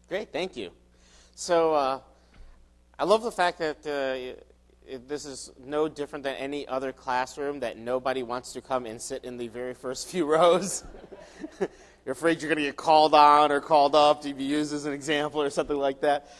Great, thank you. So I love the fact that this is no different than any other classroom, that nobody wants to come and sit in the very first few rows. You're afraid you're going to get called on or called up to be used as an example or something like that.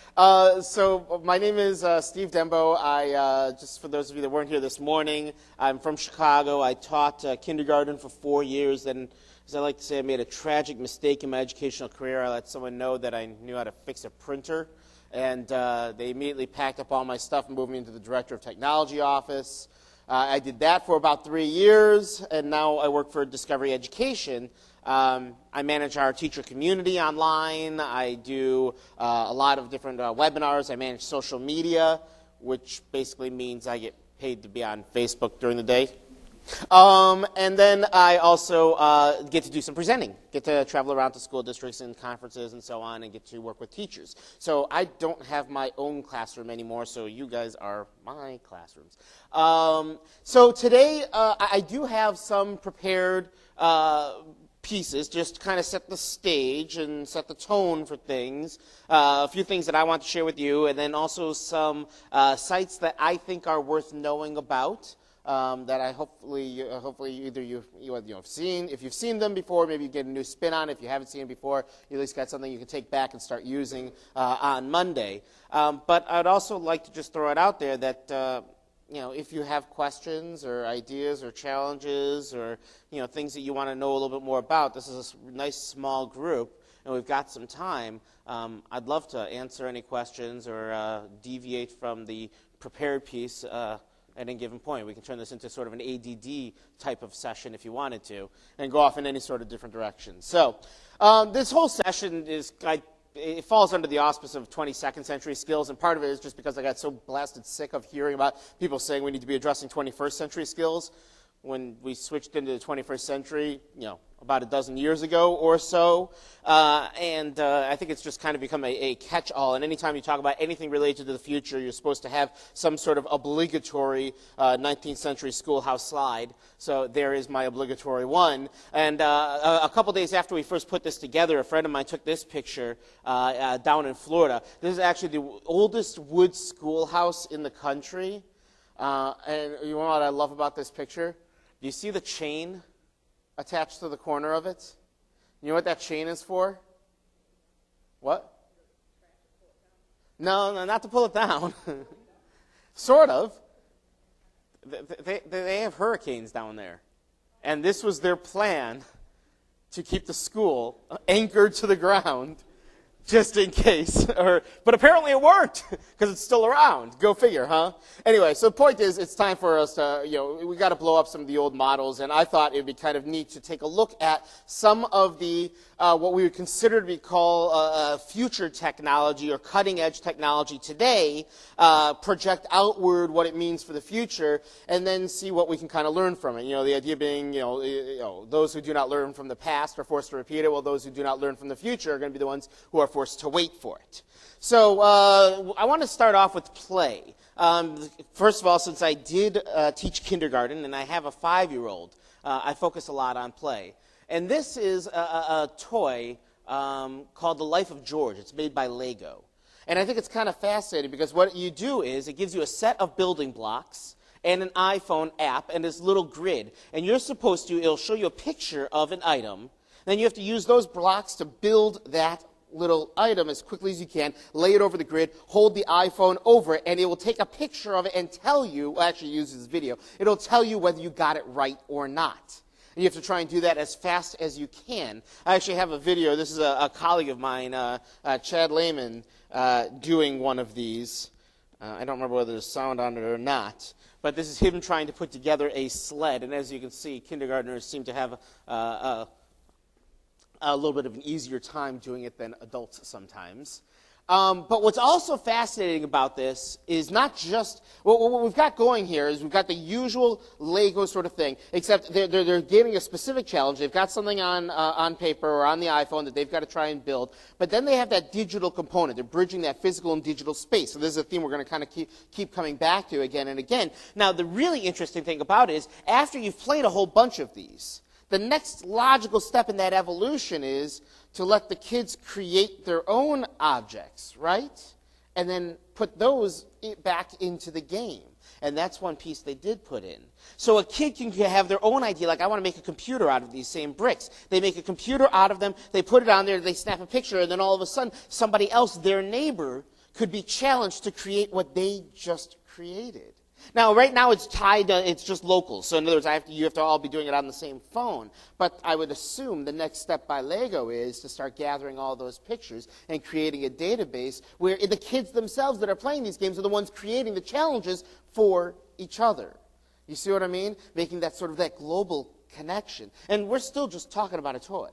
So my name is Steve Dembo. Just for those of you that weren't here this morning, I'm from Chicago. I taught kindergarten for 4 years, and as I like to say, I made a tragic mistake in my educational career. I let someone know that I knew how to fix a printer, and they immediately packed up all my stuff and moved me into the Director of Technology office. I did that for about 3 years, and now I work for Discovery Education. I manage our teacher community online. I do a lot of different webinars. I manage social media, which basically means I get paid to be on Facebook during the day. And then I also get to do some presenting, get to travel around to school districts and conferences and so on, and get to work with teachers. So I don't have my own classroom anymore, so you guys are my classrooms. So today I do have some prepared pieces, just kind of set the stage and set the tone for things. A few things that I want to share with you, and then also some sites that I think are worth knowing about. That I hopefully either you've seen. If you've seen them before, maybe you get a new spin on it. If you haven't seen it before, you at least got something you can take back and start using on Monday. But I'd also like to just throw it out there that if you have questions or ideas or challenges or things that you want to know a little bit more about, this is a nice small group, and we've got some time. I'd love to answer any questions or deviate from the prepared piece at any given point. We can turn this into sort of an ADD type of session if you wanted to, and go off in any sort of different direction. So this whole session it falls under the auspice of 22nd century skills, and part of it is just because I got so blasted sick of hearing about people saying we need to be addressing 21st century skills. When we switched into the 21st century, about a dozen years ago or so, and I think it's just kind of become a catch-all. And anytime you talk about anything related to the future, you're supposed to have some sort of obligatory 19th century schoolhouse slide. So there is my obligatory one. And a couple days after we first put this together, a friend of mine took this picture down in Florida. This is actually the oldest wood schoolhouse in the country. And you know what I love about this picture? Do you see the chain attached to the corner of it? You know what that chain is for? What? No, not to pull it down. Sort of. They have hurricanes down there. And this was their plan to keep the school anchored to the ground just in case. But apparently it worked, because it's still around. Go figure, huh? Anyway, so the point is, it's time for us to, we got to blow up some of the old models, and I thought it would be kind of neat to take a look at some of the, what we would consider to be called future technology or cutting-edge technology today, project outward what it means for the future, and then see what we can kind of learn from it. The idea being, those who do not learn from the past are forced to repeat it, while those who do not learn from the future are going to be the ones who are forced to wait for it. So I want to start off with play. First of all, since I did teach kindergarten and I have a 5-year-old, I focus a lot on play. And this is a toy called The Life of George. It's made by Lego. And I think it's kind of fascinating because what you do is it gives you a set of building blocks and an iPhone app and this little grid. And you're supposed to, it'll show you a picture of an item. Then you have to use those blocks to build that little item as quickly as you can, lay it over the grid, hold the iPhone over it, and it will take a picture of it and tell you, well, actually use this video, it'll tell you whether you got it right or not. And you have to try and do that as fast as you can. I actually have a video. This is a colleague of mine, Chad Lehman, doing one of these. I don't remember whether there's sound on it or not, but this is him trying to put together a sled, and as you can see, kindergartners seem to have a little bit of an easier time doing it than adults sometimes. But what's also fascinating about this is not just, what we've got going here is we've got the usual Lego sort of thing, except they're giving a specific challenge. They've got something on paper or on the iPhone that they've got to try and build, but then they have that digital component. They're bridging that physical and digital space. So this is a theme we're going to kind of keep coming back to again and again. Now, the really interesting thing about it is after you've played a whole bunch of these, The next logical step in that evolution is to let the kids create their own objects, right? And then put those back into the game. And that's one piece they did put in. So a kid can have their own idea, like I want to make a computer out of these same bricks. They make a computer out of them, they put it on there, they snap a picture, and then all of a sudden somebody else, their neighbor, could be challenged to create what they just created. Now, right now it's tied, it's just local. So in other words, you have to all be doing it on the same phone. But I would assume the next step by Lego is to start gathering all those pictures and creating a database where the kids themselves that are playing these games are the ones creating the challenges for each other. You see what I mean? Making that sort of that global connection. And we're still just talking about a toy,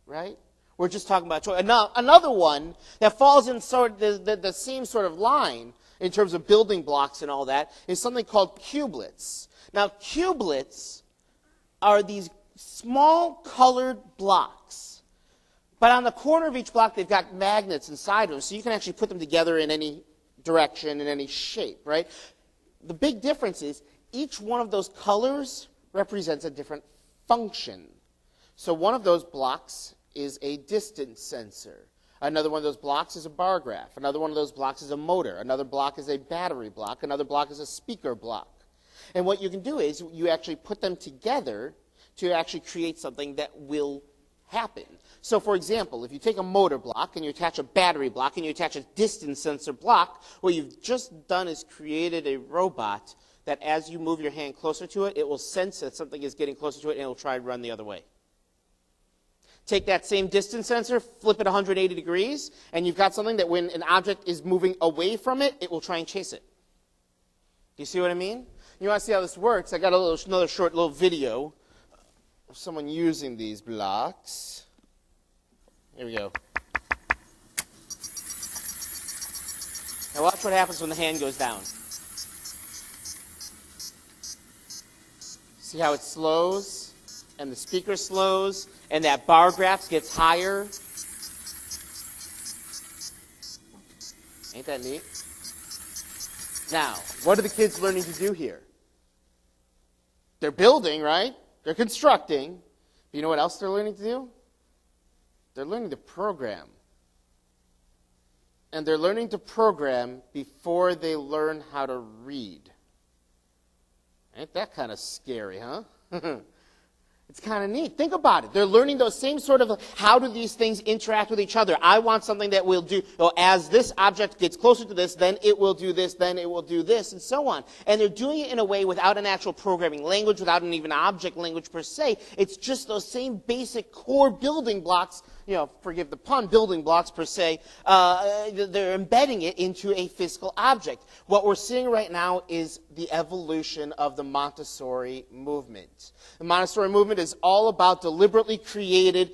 right? We're just talking about a toy. Another one that falls in sort of the same sort of line in terms of building blocks and all that, is something called Cubelets. Now, Cubelets are these small colored blocks. But on the corner of each block, they've got magnets inside of them, so you can actually put them together in any direction, in any shape, right? The big difference is each one of those colors represents a different function. So one of those blocks is a distance sensor. Another one of those blocks is a bar graph. Another one of those blocks is a motor. Another block is a battery block. Another block is a speaker block. And what you can do is you actually put them together to actually create something that will happen. So for example, if you take a motor block and you attach a battery block and you attach a distance sensor block, what you've just done is created a robot that as you move your hand closer to it, it will sense that something is getting closer to it and it will try to run the other way. Take that same distance sensor, flip it 180 degrees, and you've got something that when an object is moving away from it, it will try and chase it. Do you see what I mean? You want to see how this works? I got another short little video of someone using these blocks. Here we go. Now watch what happens when the hand goes down. See how it slows? And the speaker slows, and that bar graph gets higher. Ain't that neat? Now, what are the kids learning to do here? They're building, right? They're constructing. But you know what else they're learning to do? They're learning to program. And they're learning to program before they learn how to read. Ain't that kind of scary, huh? It's kind of neat. Think about it. They're learning those same sort of, how do these things interact with each other? I want something that will do, as this object gets closer to this, then it will do this, then it will do this, and so on. And they're doing it in a way without an actual programming language, without an even object language per se. It's just those same basic core building blocks, forgive the pun, building blocks per se. They're embedding it into a physical object. What we're seeing right now is the evolution of the Montessori movement. The Montessori movement is all about deliberately created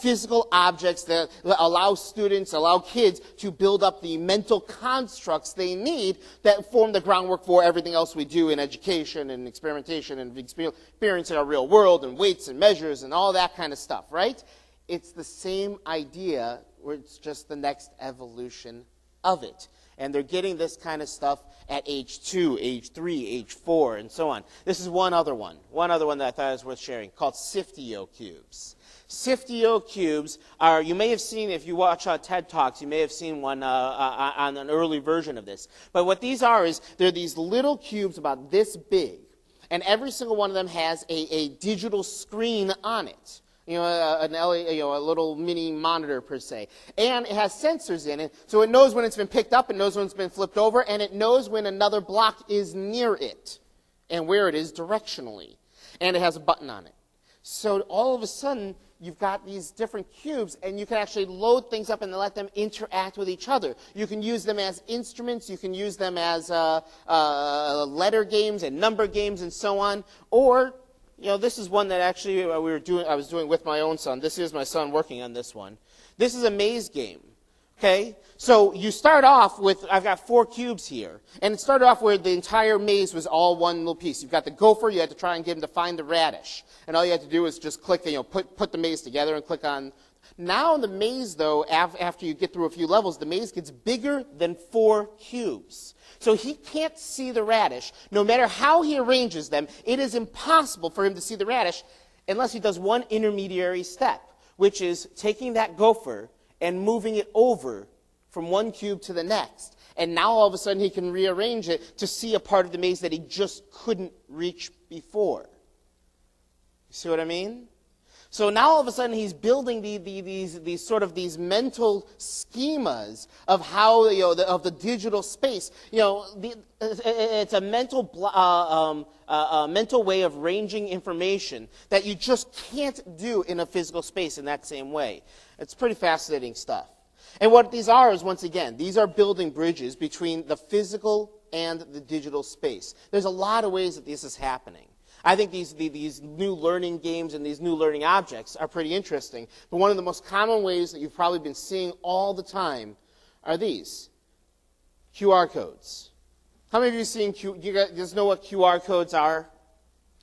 physical objects that allow kids to build up the mental constructs they need that form the groundwork for everything else we do in education and experimentation and experiencing our real world and weights and measures and all that kind of stuff, right? It's the same idea, where it's just the next evolution of it. And they're getting this kind of stuff at age 2, age 3, age 4, and so on. This is one other one that I thought was worth sharing, called Siftio cubes. Siftio cubes are, you may have seen, if you watch TED Talks, you may have seen one on an early version of this. But what these are is, they're these little cubes about this big, and every single one of them has a digital screen on it. A little mini monitor per se. And it has sensors in it, so it knows when it's been picked up, it knows when it's been flipped over, and it knows when another block is near it and where it is directionally. And it has a button on it. So all of a sudden, you've got these different cubes, and you can actually load things up and let them interact with each other. You can use them as instruments, you can use them as letter games and number games and so on, or this is one that actually I was doing with my own son. This is my son working on this one. This is a maze game. Okay? So you start off with, I've got 4 cubes here. And it started off where the entire maze was all one little piece. You've got the gopher, you had to try and get him to find the radish. And all you had to do was just click, put the maze together and click on. Now the maze, though, after you get through a few levels, the maze gets bigger than 4 cubes. So he can't see the radish. No matter how he arranges them, it is impossible for him to see the radish unless he does one intermediary step, which is taking that gopher and moving it over from one cube to the next. And now all of a sudden he can rearrange it to see a part of the maze that he just couldn't reach before. You see what I mean? So now all of a sudden he's building these sort of these mental schemas of how, of the digital space. It's a mental mental way of ranging information that you just can't do in a physical space in that same way. It's pretty fascinating stuff. And what these are is, once again, these are building bridges between the physical and the digital space. There's a lot of ways that this is happening. I think these new learning games and these new learning objects are pretty interesting. But one of the most common ways that you've probably been seeing all the time are these QR codes. How many of you guys know what QR codes are?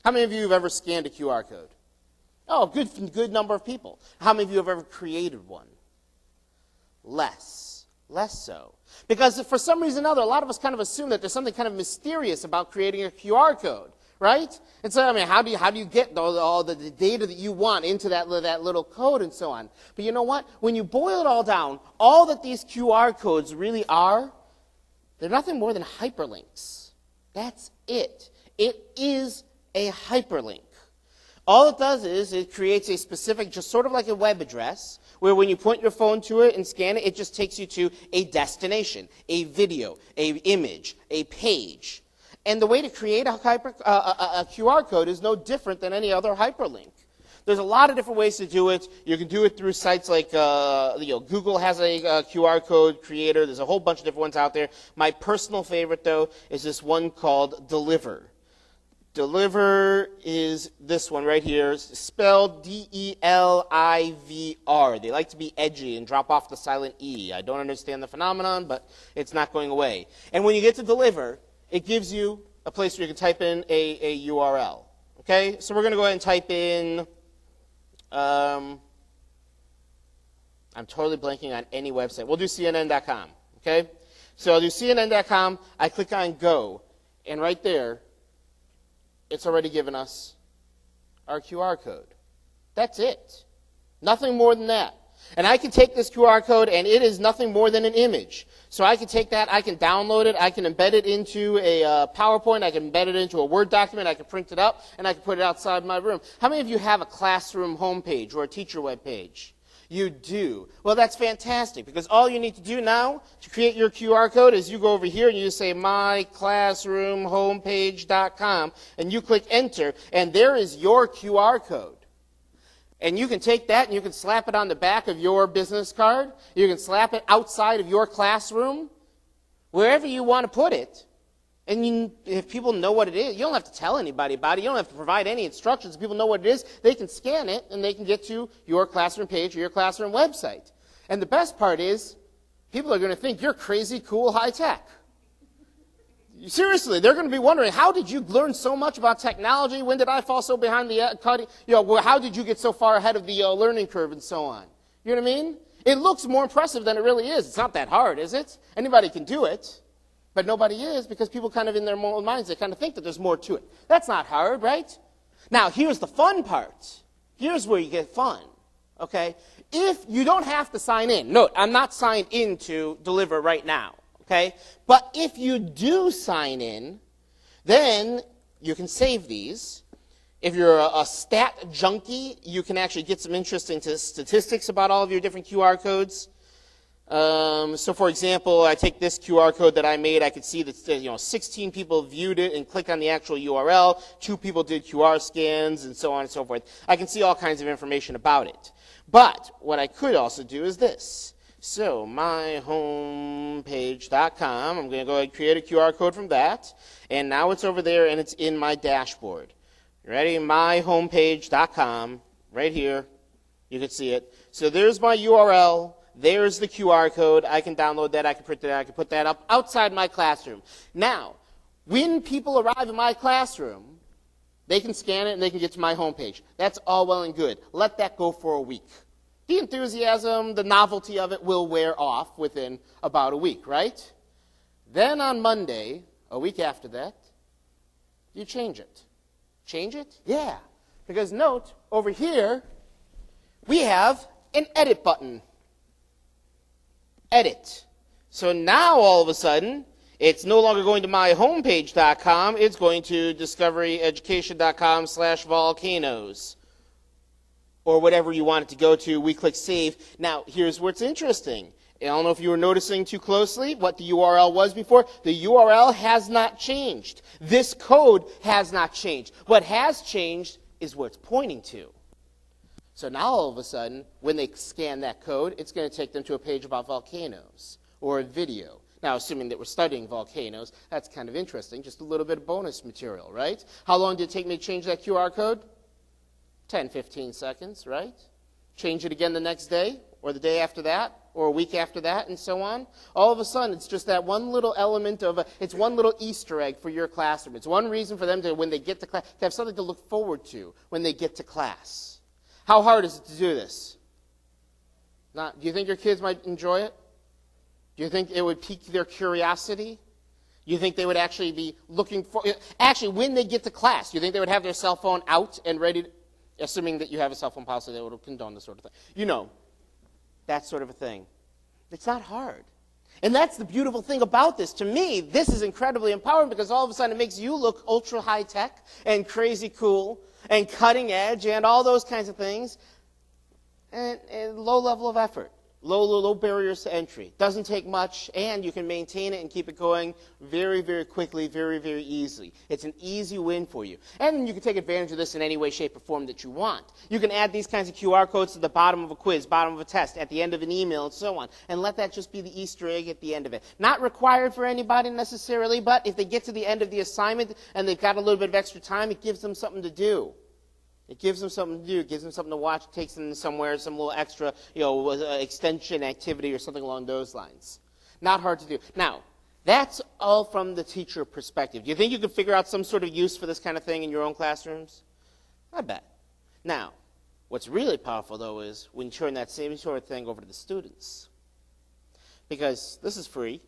How many of you have ever scanned a QR code? Oh, good number of people. How many of you have ever created one? Less so. Because for some reason or other, a lot of us kind of assume that there's something kind of mysterious about creating a QR code. Right? And so, how do you get all the data that you want into that little code and so on? But you know what? When you boil it all down, all that these QR codes really are, they're nothing more than hyperlinks. That's it. It is a hyperlink. All it does is it creates a specific, just sort of like a web address, where when you point your phone to it and scan it, it just takes you to a destination, a video, an image, a page. And the way to create a QR code is no different than any other hyperlink. There's a lot of different ways to do it. You can do it through sites like Google has a QR code creator. There's a whole bunch of different ones out there. My personal favorite, though, is this one called Deliver. Deliver is this one right here, spelled D-E-L-I-V-R. They like to be edgy and drop off the silent E. I don't understand the phenomenon, but it's not going away. And when you get to Deliver, it gives you a place where you can type in a URL. Okay? So we're going to go ahead and type in, I'm totally blanking on any website. We'll do CNN.com. Okay? So I'll do CNN.com. I click on Go. And right there, it's already given us our QR code. That's it. Nothing more than that. And I can take this QR code, and it is nothing more than an image. So I can take that, I can download it, I can embed it into a PowerPoint, I can embed it into a Word document, I can print it up, and I can put it outside my room. How many of you have a classroom homepage or a teacher web page? You do. Well, that's fantastic, because all you need to do now to create your QR code is you go over here and you say myclassroomhomepage.com, and you click enter, and there is your QR code. And you can take that and you can slap it on the back of your business card. You can slap it outside of your classroom, wherever you want to put it. And if people know what it is, you don't have to tell anybody about it. You don't have to provide any instructions. If people know what it is, they can scan it and they can get to your classroom page or your classroom website. And the best part is, people are going to think you're crazy, cool, high tech. Seriously, they're going to be wondering, how did you learn so much about technology? When did I fall so behind the cutting? How did you get so far ahead of the learning curve and so on? You know what I mean? It looks more impressive than it really is. It's not that hard, is it? Anybody can do it, but nobody is, because people kind of in their minds, they kind of think that there's more to it. That's not hard, right? Now, here's the fun part. Here's where you get fun, okay? If you don't have to sign in. Note, I'm not signed in to Deliver right now. Okay? But if you do sign in, then you can save these. If you're a stat junkie, you can actually get some interesting statistics about all of your different QR codes. So for example, I take this QR code that I made. I could see that 16 people viewed it and click on the actual URL. 2 people did QR scans and so on and so forth. I can see all kinds of information about it. But what I could also do is this. So myhomepage.com, I'm going to go ahead and create a QR code from that. And now it's over there and it's in my dashboard. You ready? myhomepage.com, right here. You can see it. So there's my URL. There's the QR code. I can download that. I can print that. I can put that up outside my classroom. Now, when people arrive in my classroom, they can scan it and they can get to my homepage. That's all well and good. Let that go for a week. The enthusiasm, the novelty of it will wear off within about a week, right? Then on Monday, a week after that, you change it. Change it? Yeah. Because note, over here, we have an edit button. Edit. So now all of a sudden, it's no longer going to myhomepage.com. It's going to discoveryeducation.com/volcanoes. Or whatever you want it to go to. We click save. Now, here's what's interesting. I don't know if you were noticing too closely what the URL was before. The URL has not changed. This code has not changed. What has changed is where it's pointing to. So now all of a sudden, when they scan that code, it's going to take them to a page about volcanoes or a video. Now, assuming that we're studying volcanoes, that's kind of interesting. Just a little bit of bonus material, right? How long did it take me to change that QR code? 10, 15 seconds, right? Change it again the next day, or the day after that, or a week after that, and so on. All of a sudden, it's just that one little element of, it's one little Easter egg for your classroom. It's one reason for them to, when they get to class, to have something to look forward to when they get to class. How hard is it to do this? Do you think your kids might enjoy it? Do you think it would pique their curiosity? Do you think they would actually be looking for, actually, when they get to class, do you think they would have their cell phone out and ready to, assuming that you have a cell phone policy that would condone this sort of thing. You know, that sort of a thing. It's not hard. And that's the beautiful thing about this. To me, this is incredibly empowering because all of a sudden it makes you look ultra high tech and crazy cool and cutting edge and all those kinds of things. And low level of effort. Low barriers to entry. Doesn't take much, and you can maintain it and keep it going very, very quickly, very, very easily. It's an easy win for you. And you can take advantage of this in any way, shape, or form that you want. You can add these kinds of QR codes to the bottom of a quiz, bottom of a test, at the end of an email, and so on, and let that just be the Easter egg at the end of it. Not required for anybody necessarily, but if they get to the end of the assignment and they've got a little bit of extra time, it gives them something to do. It gives them something to do. It gives them something to watch. It takes them somewhere, some little extra, extension activity or something along those lines. Not hard to do. Now, that's all from the teacher perspective. Do you think you could figure out some sort of use for this kind of thing in your own classrooms? I bet. Now, what's really powerful, though, is when you turn that same sort of thing over to the students. Because this is free.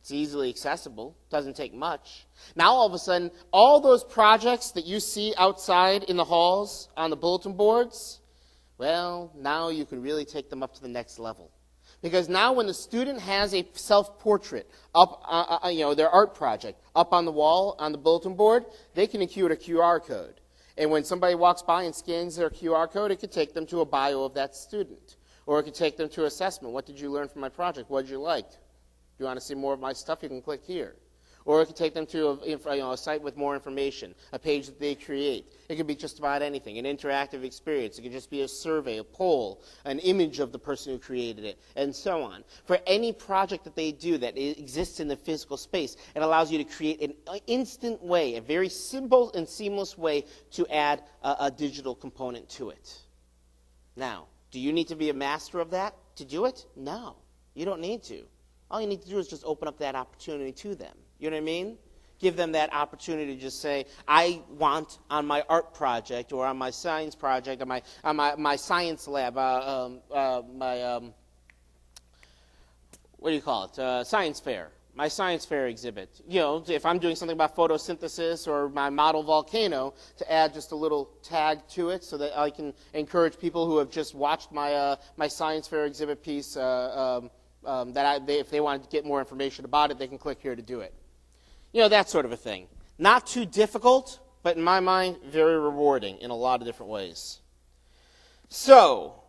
It's easily accessible. Doesn't take much. Now, all of a sudden, all those projects that you see outside in the halls on the bulletin boards, well, now you can really take them up to the next level. Because now when the student has a self-portrait up, their art project up on the wall, on the bulletin board, they can include a QR code. And when somebody walks by and scans their QR code, it could take them to a bio of that student. Or it could take them to assessment. What did you learn from my project? What did you like? If you want to see more of my stuff, you can click here. Or it could take them to a site with more information, a page that they create. It could be just about anything, an interactive experience. It could just be a survey, a poll, an image of the person who created it, and so on. For any project that they do that exists in the physical space, it allows you to create an instant way, a very simple and seamless way to add a digital component to it. Now, do you need to be a master of that to do it? No, you don't need to. All you need to do is just open up that opportunity to them. You know what I mean? Give them that opportunity to just say, I want on my art project or on my science project, on my science lab, what do you call it? Science fair. My science fair exhibit. If I'm doing something about photosynthesis or my model volcano, to add just a little tag to it so that I can encourage people who have just watched my science fair exhibit piece if they want to get more information about it, they can click here to do it. That sort of a thing. Not too difficult, but in my mind, very rewarding in a lot of different ways. So,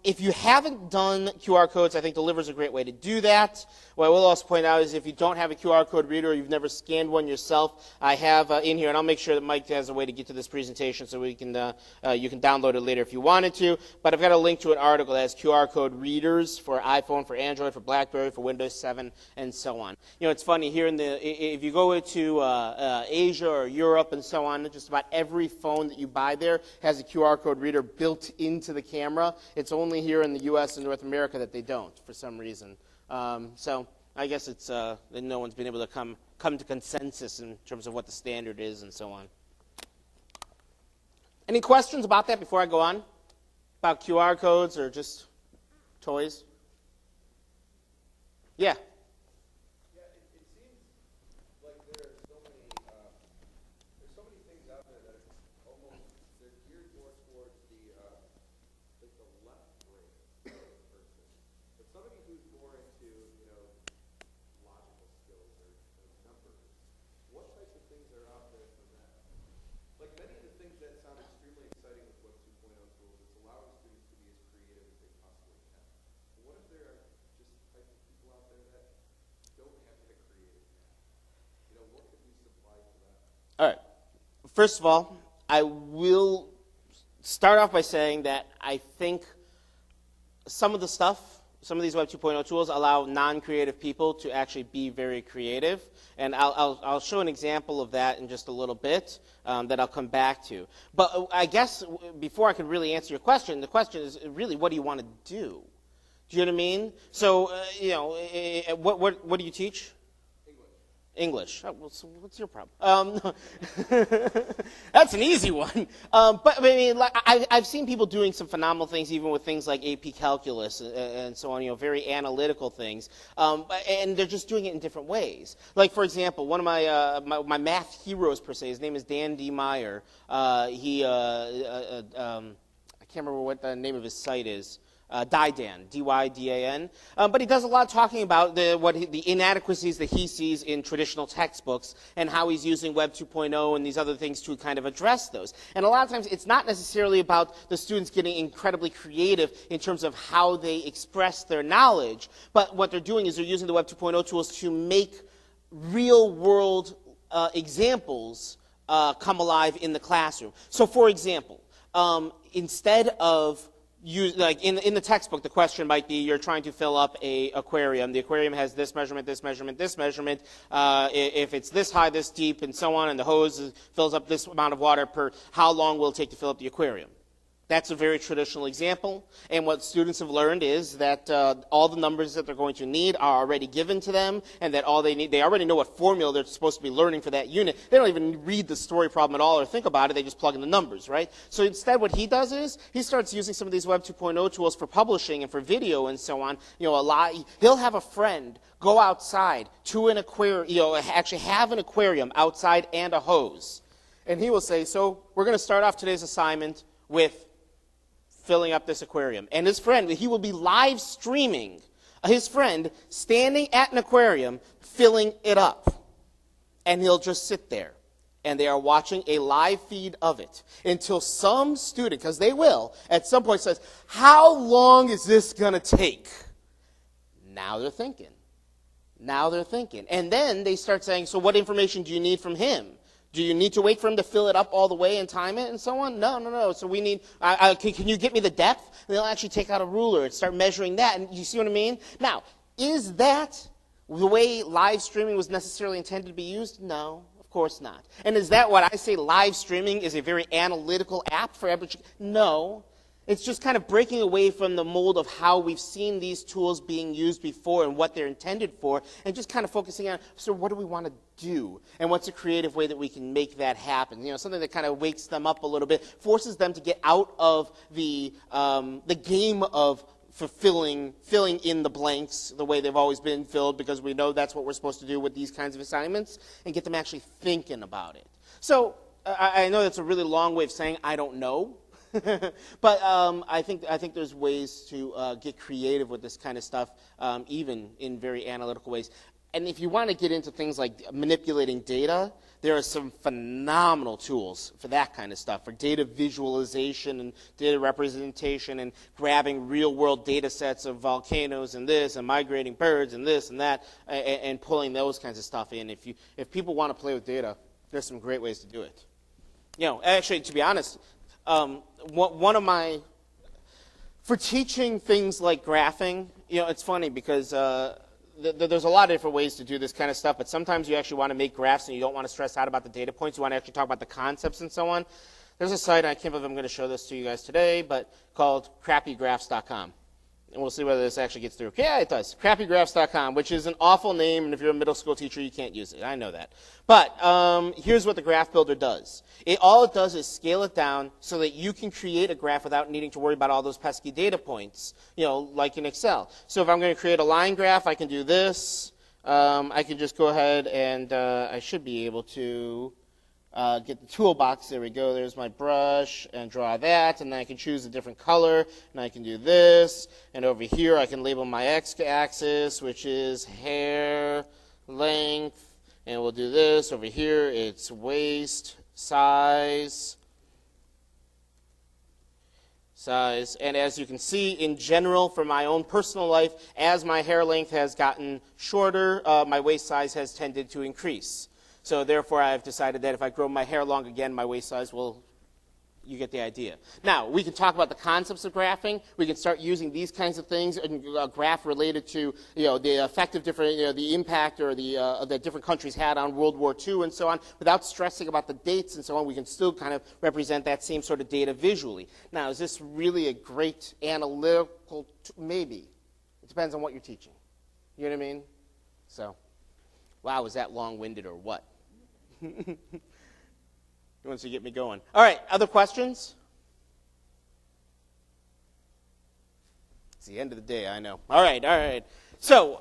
if you haven't done QR codes, I think Deliver is a great way to do that. What I will also point out is if you don't have a QR code reader or you've never scanned one yourself, I have in here, and I'll make sure that Mike has a way to get to this presentation so you can download it later if you wanted to. But I've got a link to an article that has QR code readers for iPhone, for Android, for BlackBerry, for Windows 7, and so on. It's funny here if you go to Asia or Europe and so on, just about every phone that you buy there has a QR code reader built into the camera. It's only here in the U.S. and North America that they don't for some reason. So I guess it's that no one's been able to come to consensus in terms of what the standard is and so on. Any questions about that before I go on? About QR codes or just toys? Yeah. Yeah, it seems like there's so many things out there that are almost they're geared more what types of things are out there for that? Like many of the things that sound extremely exciting with Web 2.0 tools, it's allowing students to be as creative as they possibly can. But what if there are just types of people out there that don't have that creative path? You know, what could we supply to that? All right. First of all, I will start off by saying that I think some of the stuff, some of these Web 2.0 tools allow non-creative people to actually be very creative. And I'll show an example of that in just a little bit that I'll come back to. But I guess before I could really answer your question, the question is really, what do you want to do? Do you know what I mean? So, what do you teach? English. Oh, well, so what's your problem? That's an easy one. But I mean, like, I've seen people doing some phenomenal things, even with things like AP Calculus and so on. Very analytical things, and they're just doing it in different ways. Like, for example, one of my math heroes per se. His name is Dan D. Meyer. I can't remember what the name of his site is. Dydan, D-Y-D-A-N. But he does a lot of talking about the inadequacies that he sees in traditional textbooks and how he's using Web 2.0 and these other things to kind of address those. And a lot of times it's not necessarily about the students getting incredibly creative in terms of how they express their knowledge, but what they're doing is they're using the Web 2.0 tools to make real-world examples come alive in the classroom. So, for example, instead of like in the textbook, the question might be you're trying to fill up a aquarium. The aquarium has this measurement, this measurement, this measurement. If it's this high, this deep, and so on, and the hose fills up this amount of water per, how long will it take to fill up the aquarium? That's a very traditional example. And what students have learned is that all the numbers that they're going to need are already given to them, and that all they need, they already know what formula they're supposed to be learning for that unit. They don't even read the story problem at all or think about it. They just plug in the numbers, right? So instead what he does is he starts using some of these Web 2.0 tools for publishing and for video and so on. He'll have a friend go outside to an aquarium, actually have an aquarium outside and a hose. And he will say, so we're going to start off today's assignment with filling up this aquarium. And his friend, he will be live streaming his friend standing at an aquarium filling it up. And he'll just sit there. And they are watching a live feed of it until some student, because they will, at some point says, how long is this going to take? Now they're thinking. And then they start saying, so what information do you need from him? Do you need to wait for him to fill it up all the way and time it and so on? No. So we need, can you get me the depth? And they'll actually take out a ruler and start measuring that. And you see what I mean? Now, is that the way live streaming was necessarily intended to be used? No, of course not. And is that what I say live streaming is a very analytical app for every? No. It's just kind of breaking away from the mold of how we've seen these tools being used before and what they're intended for, and just kind of focusing on, so what do we want to do? And what's a creative way that we can make that happen? Something that kind of wakes them up a little bit, forces them to get out of the game of filling in the blanks the way they've always been filled, because we know that's what we're supposed to do with these kinds of assignments, and get them actually thinking about it. So I know that's a really long way of saying I don't know. But I think there's ways to get creative with this kind of stuff, even in very analytical ways. And if you want to get into things like manipulating data, there are some phenomenal tools for that kind of stuff, for data visualization and data representation and grabbing real-world data sets of volcanoes and this and migrating birds and this and that and pulling those kinds of stuff in. If people want to play with data, there's some great ways to do it. Actually, to be honest, for teaching things like graphing, it's funny because there's a lot of different ways to do this kind of stuff, but sometimes you actually want to make graphs and you don't want to stress out about the data points. You want to actually talk about the concepts and so on. There's a site, I can't believe I'm going to show this to you guys today, but called crappygraphs.com. And we'll see whether this actually gets through. Yeah, it does. Crappygraphs.com, which is an awful name, and if you're a middle school teacher, you can't use it. I know that. But here's what the graph builder does. All it does is scale it down so that you can create a graph without needing to worry about all those pesky data points, like in Excel. So if I'm going to create a line graph, I can do this. I can just go ahead and I should be able to get the toolbox. There we go. There's my brush, and draw that, and then I can choose a different color, and I can do this. And over here, I can label my x-axis, which is hair length, And we'll do this. Over here, it's waist, size. And as you can see, in general, for my own personal life, as my hair length has gotten shorter, my waist size has tended to increase. So therefore, I've decided that if I grow my hair long again, my waist size will, you get the idea. Now, we can talk about the concepts of graphing. We can start using these kinds of things, a graph related to, the effect of different, the impact or that different countries had on World War II and so on, without stressing about the dates and so on. We can still kind of represent that same sort of data visually. Now, is this really a great analytical maybe? It depends on what you're teaching. You know what I mean? So, wow, was that long-winded or what? He wants to get me going. All right, other questions? It's the end of the day, I know. All right. So,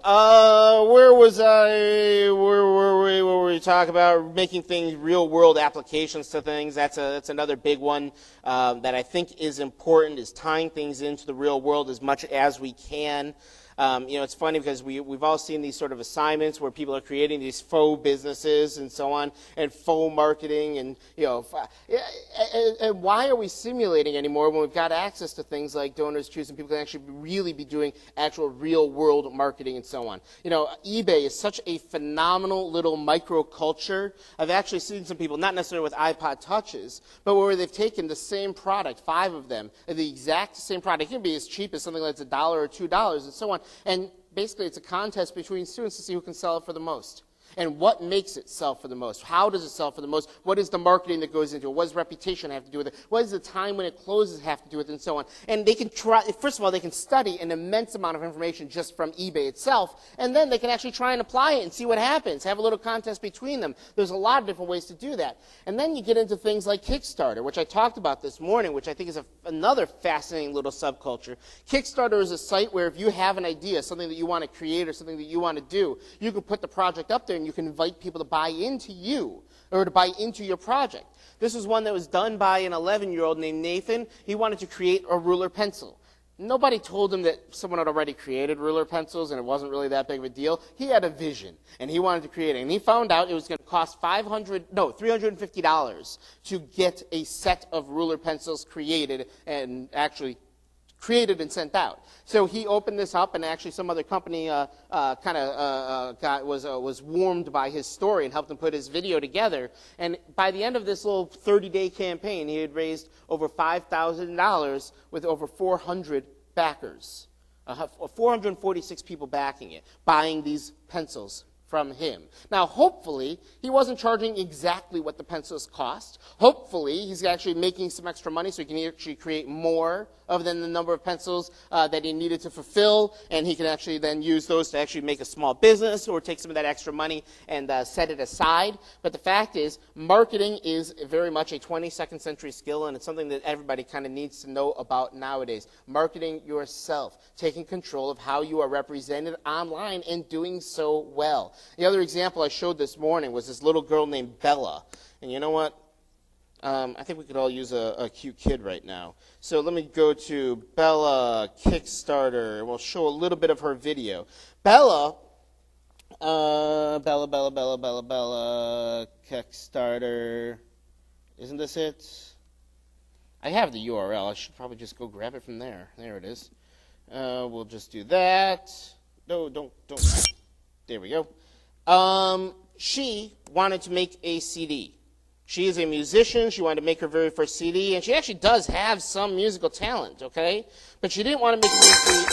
where was I? Where were we talking about making things real-world applications to things? That's another big one that I think is important, is tying things into the real world as much as we can. It's funny because we've all seen these sort of assignments where people are creating these faux businesses and so on, and faux marketing, and and why are we simulating anymore when we've got access to things like Donors Choose, and people can actually really be doing actual real world marketing and so on. eBay is such a phenomenal little microculture. I've actually seen some people, not necessarily with iPod Touches, but where they've taken the same product, 5 of them, the exact same product. It can be as cheap as something that's $1 or $2 and so on. And basically, it's a contest between students to see who can sell it for the most. And what makes it sell for the most? How does it sell for the most? What is the marketing that goes into it? What does reputation have to do with it? What does the time when it closes have to do with it, and so on? And they can try, first of all, they can study an immense amount of information just from eBay itself, and then they can actually try and apply it and see what happens, have a little contest between them. There's a lot of different ways to do that. And then you get into things like Kickstarter, which I talked about this morning, which I think is another fascinating little subculture. Kickstarter is a site where if you have an idea, something that you want to create or something that you want to do, you can put the project up there and you can invite people to buy into you or to buy into your project. This was one that was done by an 11-year-old named Nathan. He wanted to create a ruler pencil. Nobody told him that someone had already created ruler pencils and it wasn't really that big of a deal. He had a vision and he wanted to create it. And he found out it was going to cost $350 to get a set of ruler pencils created and actually created and sent out. So he opened this up, and actually some other company was warmed by his story and helped him put his video together. And by the end of this little 30-day campaign, he had raised over $5,000 with over 400 backers, 446 people backing it, buying these pencils from him. Now, hopefully, he wasn't charging exactly what the pencils cost. Hopefully, he's actually making some extra money so he can actually create more other than the number of pencils that he needed to fulfill, and he can actually then use those to actually make a small business or take some of that extra money and set it aside. But the fact is, marketing is very much a 22nd century skill, and it's something that everybody kind of needs to know about nowadays. Marketing yourself, taking control of how you are represented online and doing so well. The other example I showed this morning was this little girl named Bella. And you know what? I think we could all use a cute kid right now. So let me go to Bella Kickstarter, and we'll show a little bit of her video. Bella Kickstarter. Isn't this it? I have the URL. I should probably just go grab it from there. There it is. We'll just do that. No, don't. There we go. She wanted to make a CD. She is a musician. She wanted to make her very first CD, and she actually does have some musical talent, okay? But she didn't want to make a CD.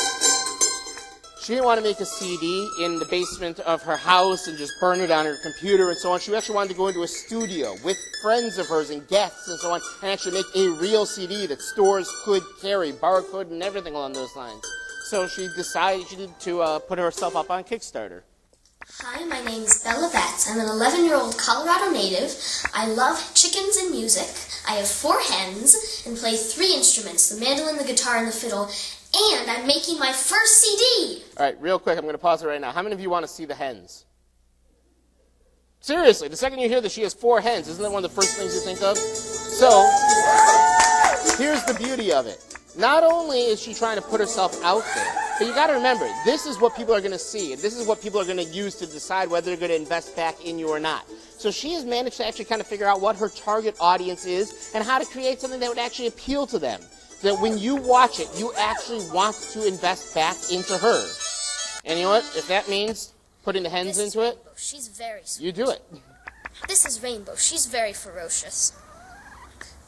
She didn't want to make a CD in the basement of her house and just burn it on her computer and so on. She actually wanted to go into a studio with friends of hers and guests and so on and actually make a real CD that stores could carry, barcode, and everything along those lines. So she decided to put herself up on Kickstarter. Hi, my name is Bella Betts. I'm an 11-year-old Colorado native. I love chickens and music. I have 4 hens and play 3 instruments, the mandolin, the guitar, and the fiddle. And I'm making my first CD. All right, real quick, I'm going to pause it right now. How many of you want to see the hens? Seriously, the second you hear that she has 4 hens, isn't that one of the first things you think of? So, here's the beauty of it. Not only is she trying to put herself out there, But you got to remember, this is what people are going to see, and this is what people are going to use to decide whether they're going to invest back in you or not. So she has managed to actually kind of figure out what her target audience is and how to create something that would actually appeal to them. So that when you watch it, you actually want to invest back into her. And you know what? If that means putting the hens into it, Rainbow. She's very sweet. you do it. This is Rainbow. She's very ferocious.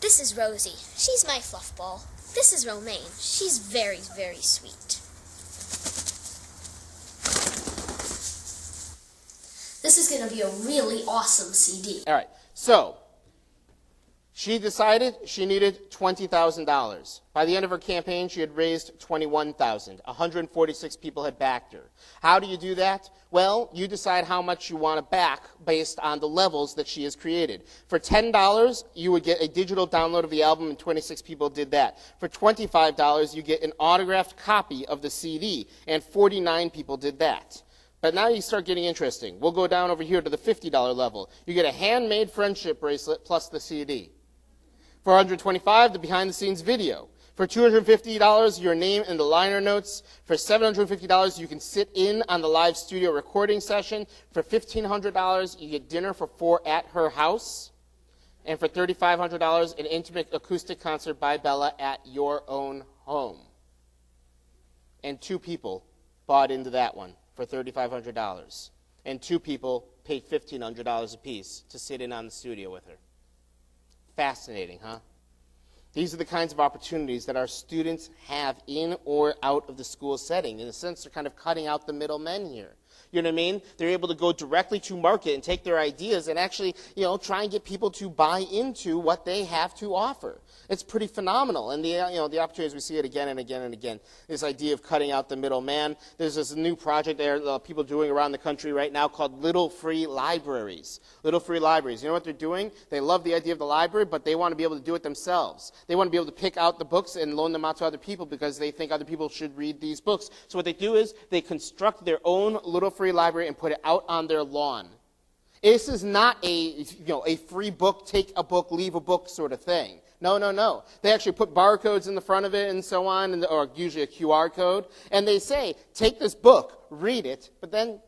This is Rosie. She's my fluff ball. This is Romaine. She's very, very sweet. This is going to be a really awesome CD. All right. So she decided she needed $20,000. By the end of her campaign, she had raised $21,000. 146 people had backed her. How do you do that? Well, you decide how much you want to back based on the levels that she has created. For $10, you would get a digital download of the album, and 26 people did that. For $25, you get an autographed copy of the CD, and 49 people did that. But now you start getting interesting. We'll go down over here to the $50 level. You get a handmade friendship bracelet plus the CD. For $125, the behind-the-scenes video. For $250, your name in the liner notes. For $750, you can sit in on the live studio recording session. For $1,500, you get dinner for 4 at her house. And for $3,500, an intimate acoustic concert by Bella at your own home. And 2 people bought into that one for $3,500. And 2 people paid $1,500 apiece to sit in on the studio with her. Fascinating, huh? These are the kinds of opportunities that our students have in or out of the school setting. In a sense, they're kind of cutting out the middlemen here. You know what I mean? They're able to go directly to market and take their ideas and actually, try and get people to buy into what they have to offer. It's pretty phenomenal. And the opportunities, we see it again and again and again. This idea of cutting out the middleman. There's this new project there people doing around the country right now called Little Free Libraries. Little Free Libraries. You know what they're doing? They love the idea of the library, but they want to be able to do it themselves. They want to be able to pick out the books and loan them out to other people because they think other people should read these books. So what they do is they construct their own Little Free Library and put it out on their lawn. This is not a free book, take a book, leave a book sort of thing. No. They actually put barcodes in the front of it and so on, or usually a QR code, and they say, take this book, read it, but then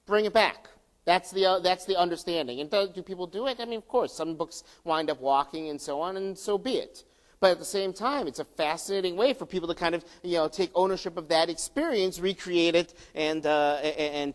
bring it back. That's the understanding. And do people do it? I mean, of course, some books wind up walking and so on, and so be it. But at the same time, it's a fascinating way for people to kind of, take ownership of that experience, recreate it, and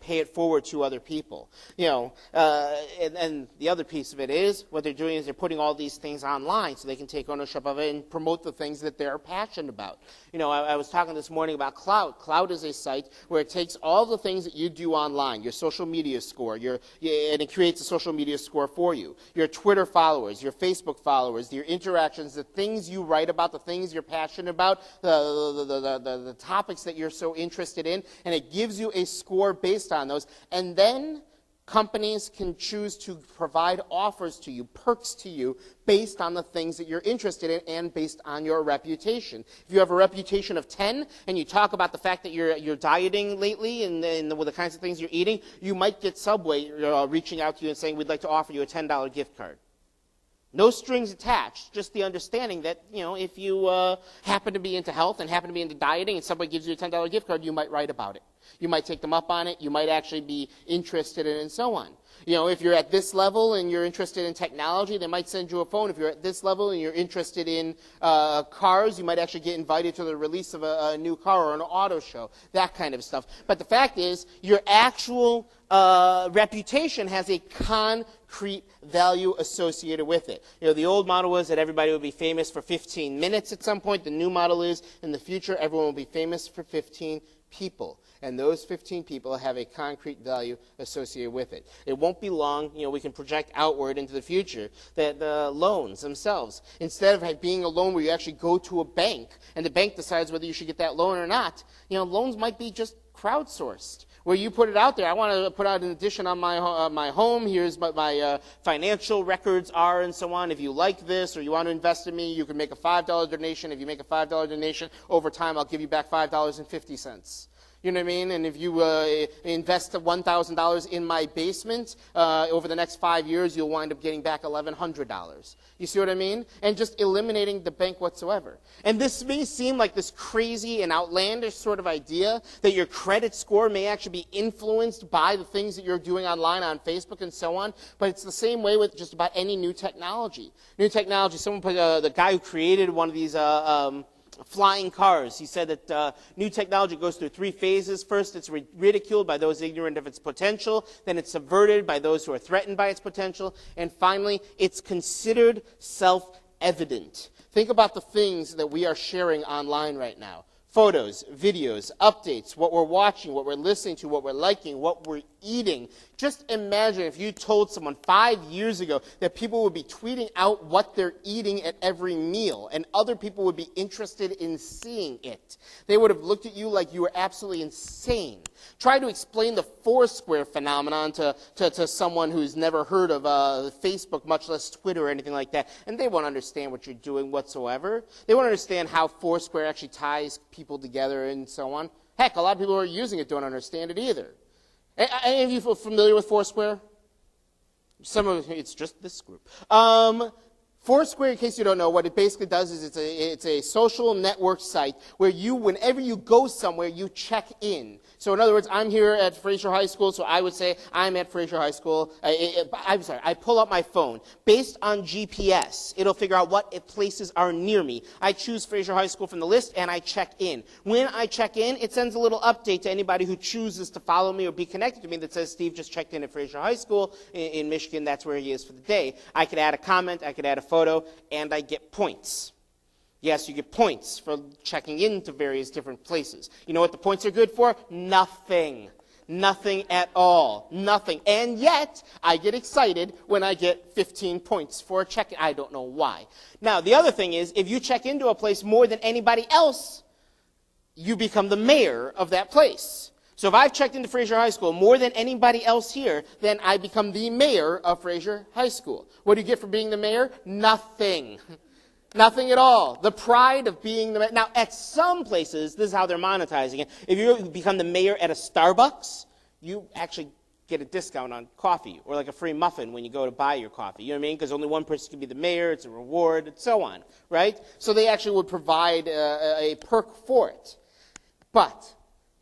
pay it forward to other people. And the other piece of it is, what they're doing is they're putting all these things online so they can take ownership of it and promote the things that they're passionate about. I was talking this morning about Cloud. Cloud is a site where it takes all the things that you do online, your social media score, and it creates a social media score for you. Your Twitter followers, your Facebook followers, your interactions, the things you write about, the things you're passionate about, the topics that you're so interested in, and it gives you a score based on those. And then companies can choose to provide offers to you, perks to you, based on the things that you're interested in and based on your reputation. If you have a reputation of 10 and you talk about the fact that you're dieting lately and the kinds of things you're eating, you might get Subway reaching out to you and saying, we'd like to offer you a $10 gift card. No strings attached, just the understanding that, if you happen to be into health and happen to be into dieting and somebody gives you a $10 gift card, you might write about it. You might take them up on it. You might actually be interested in it and so on. If you're at this level and you're interested in technology, they might send you a phone. If you're at this level and you're interested in cars, you might actually get invited to the release of a new car or an auto show, that kind of stuff. But the fact is, your actual reputation has a concrete value associated with it. The old model was that everybody would be famous for 15 minutes at some point. The new model is, in the future, everyone will be famous for 15 people. And those 15 people have a concrete value associated with it. It won't be long, we can project outward into the future, that the loans themselves, instead of being a loan where you actually go to a bank and the bank decides whether you should get that loan or not, loans might be just crowdsourced, where you put it out there. I want to put out an addition on my home. Here's what my financial records are and so on. If you like this or you want to invest in me, you can make a $5 donation. If you make a $5 donation, over time I'll give you back $5.50. You know what I mean? And if you invest $1,000 in my basement, over the next 5 years, you'll wind up getting back $1,100. You see what I mean? And just eliminating the bank whatsoever. And this may seem like this crazy and outlandish sort of idea that your credit score may actually be influenced by the things that you're doing online on Facebook and so on, but it's the same way with just about any new technology. New technology, someone put, the guy who created one of these flying cars. He said that new technology goes through 3 phases. First, it's ridiculed by those ignorant of its potential. Then it's subverted by those who are threatened by its potential. And finally, it's considered self-evident. Think about the things that we are sharing online right now. Photos, videos, updates, what we're watching, what we're listening to, what we're liking, what we're eating. Just imagine if you told someone 5 years ago that people would be tweeting out what they're eating at every meal, and other people would be interested in seeing it. They would have looked at you like you were absolutely insane. Try to explain the Foursquare phenomenon to someone who's never heard of Facebook, much less Twitter or anything like that, and they won't understand what you're doing whatsoever. They won't understand how Foursquare actually ties people together and so on. Heck, a lot of people who are using it don't understand it either. Any of you familiar with Foursquare? Some of it's just this group. Foursquare, in case you don't know, what it basically does is it's a social network site where whenever you go somewhere, you check in. So in other words, I'm here at Fraser High School, so I would say I'm at Fraser High School. I pull up my phone. Based on GPS, it'll figure out what places are near me. I choose Fraser High School from the list, and I check in. When I check in, it sends a little update to anybody who chooses to follow me or be connected to me that says, Steve just checked in at Fraser High School in Michigan. That's where he is for the day. I could add a comment. I could add a photo, and I get points. Yes, you get points for checking into various different places. You know what the points are good for? Nothing. Nothing at all. Nothing. And yet, I get excited when I get 15 points for a check-in. I don't know why. Now, the other thing is, if you check into a place more than anybody else, you become the mayor of that place. So if I've checked into Fraser High School more than anybody else here, then I become the mayor of Fraser High School. What do you get for being the mayor? Nothing. Nothing at all. The pride of being the mayor. Now, at some places, this is how they're monetizing it. If you become the mayor at a Starbucks, you actually get a discount on coffee or like a free muffin when you go to buy your coffee. You know what I mean? Because only one person can be the mayor. It's a reward and so on, right? So they actually would provide a perk for it. But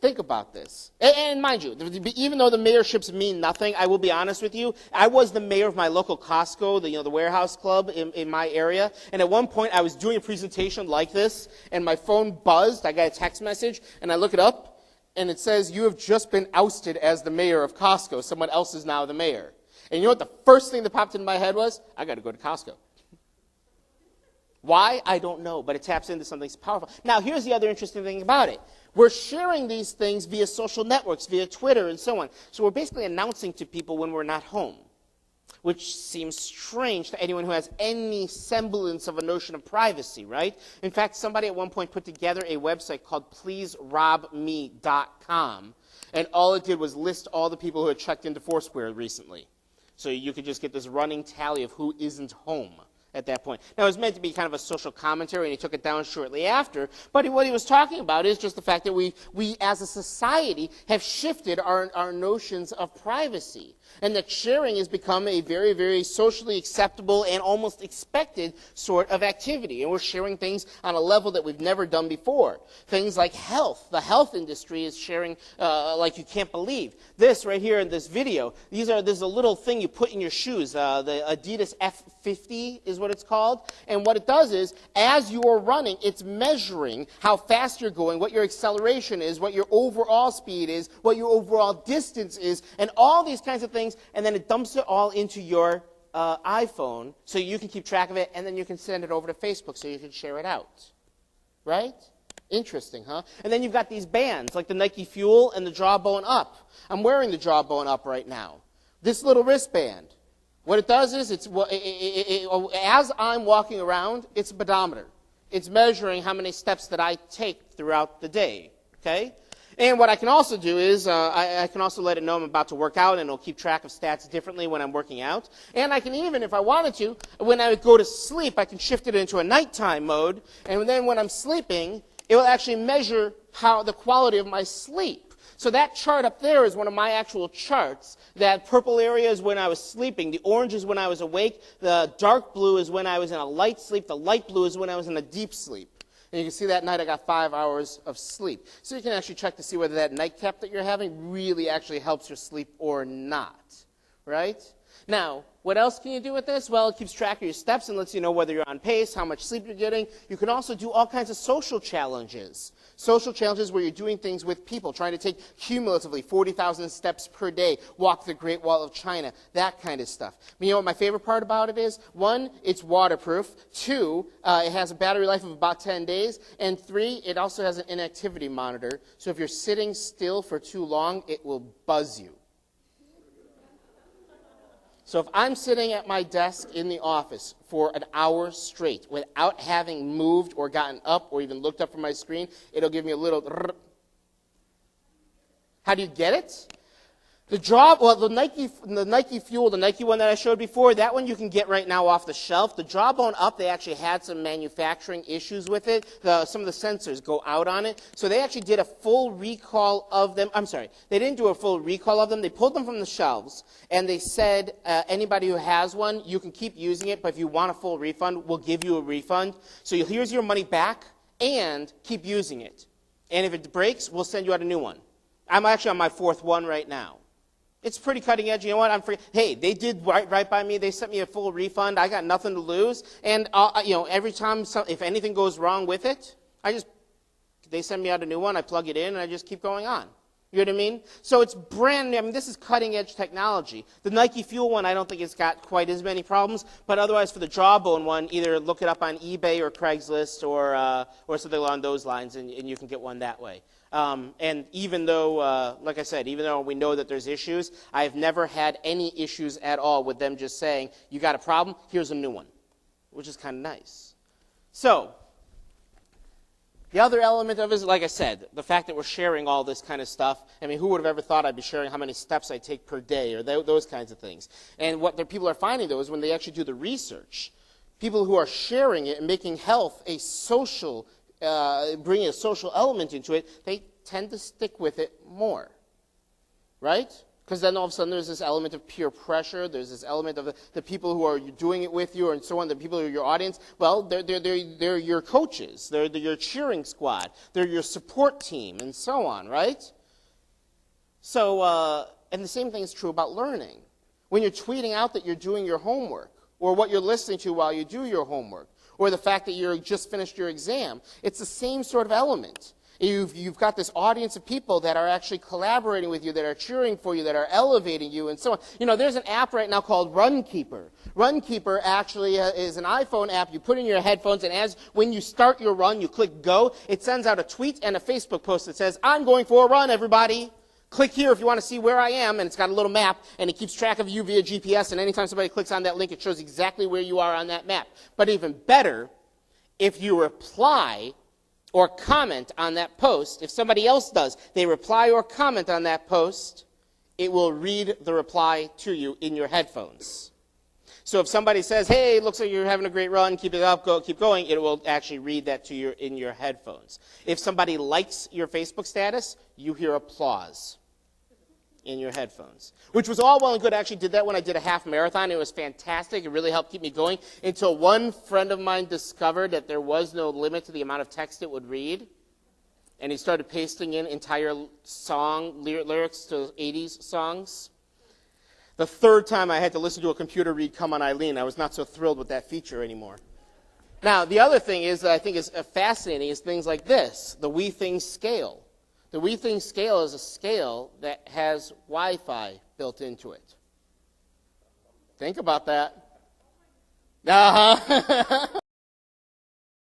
think about this. And mind you, even though the mayorships mean nothing, I will be honest with you, I was the mayor of my local Costco, the warehouse club in my area, and at one point I was doing a presentation like this, and my phone buzzed. I got a text message, and I look it up, and it says, you have just been ousted as the mayor of Costco. Someone else is now the mayor. And you know what the first thing that popped into my head was? I got to go to Costco. Why? I don't know, but it taps into something powerful. Now, here's the other interesting thing about it. We're sharing these things via social networks, via Twitter and so on. So we're basically announcing to people when we're not home, which seems strange to anyone who has any semblance of a notion of privacy, right? In fact, somebody at one point put together a website called pleaserobme.com, and all it did was list all the people who had checked into Foursquare recently. So you could just get this running tally of who isn't home at that point. Now, it was meant to be kind of a social commentary, and he took it down shortly after. But what he was talking about is just the fact that we as a society have shifted our notions of privacy, and that sharing has become a very, very socially acceptable and almost expected sort of activity. And we're sharing things on a level that we've never done before. Things like health. The health industry is sharing like you can't believe. This right here in this video, this is a little thing you put in your shoes. The Adidas F50 is what it's called. And what it does is, as you are running, it's measuring how fast you're going, what your acceleration is, what your overall speed is, what your overall distance is, and all these kinds of things, and then it dumps it all into your iPhone so you can keep track of it, and then you can send it over to Facebook so you can share it out. Right? Interesting, huh? And then you've got these bands, like the Nike Fuel and the Jawbone Up. I'm wearing the Jawbone Up right now. This little wristband, what it does is, as I'm walking around, it's a pedometer. It's measuring how many steps that I take throughout the day, okay? And what I can also do is I can also let it know I'm about to work out, and it'll keep track of stats differently when I'm working out. And I can even, if I wanted to, when I go to sleep, I can shift it into a nighttime mode, and then when I'm sleeping, it will actually measure the quality of my sleep. So that chart up there is one of my actual charts. That purple area is when I was sleeping. The orange is when I was awake. The dark blue is when I was in a light sleep. The light blue is when I was in a deep sleep. And you can see that night I got 5 hours of sleep. So you can actually check to see whether that nightcap that you're having really actually helps your sleep or not, right? Now, what else can you do with this? Well, it keeps track of your steps and lets you know whether you're on pace, how much sleep you're getting. You can also do all kinds of social challenges. Social challenges where you're doing things with people, trying to take cumulatively 40,000 steps per day, walk the Great Wall of China, that kind of stuff. But you know what my favorite part about it is? 1, it's waterproof. 2, it has a battery life of about 10 days. And 3, it also has an inactivity monitor. So if you're sitting still for too long, it will buzz you. So if I'm sitting at my desk in the office for an hour straight without having moved or gotten up or even looked up from my screen, it'll give me a little. How do you get it? The Nike Fuel, the Nike one that I showed before, that one you can get right now off the shelf. The Jawbone Up, they actually had some manufacturing issues with it. Some of the sensors go out on it. So they actually did a full recall of them. I'm sorry, they didn't do a full recall of them. They pulled them from the shelves, and they said, anybody who has one, you can keep using it, but if you want a full refund, we'll give you a refund. So here's your money back, and keep using it. And if it breaks, we'll send you out a new one. I'm actually on my 4th one right now. It's pretty cutting edge. You know what? Hey, they did right by me. They sent me a full refund. I got nothing to lose. And every time if anything goes wrong with it, they send me out a new one. I plug it in and I just keep going on. You know what I mean? So it's brand new. I mean, this is cutting edge technology. The Nike Fuel one, I don't think it's got quite as many problems. But otherwise, for the Jawbone one, either look it up on eBay or Craigslist or something along those lines, and you can get one that way. And even though, like I said, even though we know that there's issues, I've never had any issues at all with them just saying, you got a problem, here's a new one, which is kind of nice. So, the other element of it is, like I said, the fact that we're sharing all this kind of stuff. I mean, who would have ever thought I'd be sharing how many steps I take per day or those kinds of things? And what the people are finding, though, is when they actually do the research, people who are sharing it and making health a social bringing a social element into it, they tend to stick with it more, right? Because then all of a sudden there's this element of peer pressure, there's this element of the people who are doing it with you and so on, the people who are your audience. Well, they're your coaches, they're your cheering squad, they're your support team, and so on, right? So, and the same thing is true about learning. When you're tweeting out that you're doing your homework, or what you're listening to while you do your homework, or the fact that you just finished your exam, it's the same sort of element. You've got this audience of people that are actually collaborating with you, that are cheering for you, that are elevating you, and so on. You know, there's an app right now called Runkeeper. Runkeeper actually is an iPhone app. You put in your headphones, and when you start your run, you click go. It sends out a tweet and a Facebook post that says, I'm going for a run, everybody. Click here if you want to see where I am, and it's got a little map, and it keeps track of you via GPS, and anytime somebody clicks on that link, it shows exactly where you are on that map. But even better, if you reply or comment on that post, if somebody else does, they reply or comment on that post, it will read the reply to you in your headphones. So if somebody says, hey, looks like you're having a great run, keep it up, keep going, it will actually read that to you in your headphones. If somebody likes your Facebook status, you hear applause in your headphones, which was all well and good. I actually did that when I did a half marathon. It was fantastic. It really helped keep me going until one friend of mine discovered that there was no limit to the amount of text it would read, and he started pasting in entire song lyrics to 80s songs. The third time I had to listen to a computer read Come On Eileen, I was not so thrilled with that feature anymore. Now, the other thing is that I think is fascinating is things like this, the We Things scale. The We Things scale is a scale that has Wi-Fi built into it. Think about that.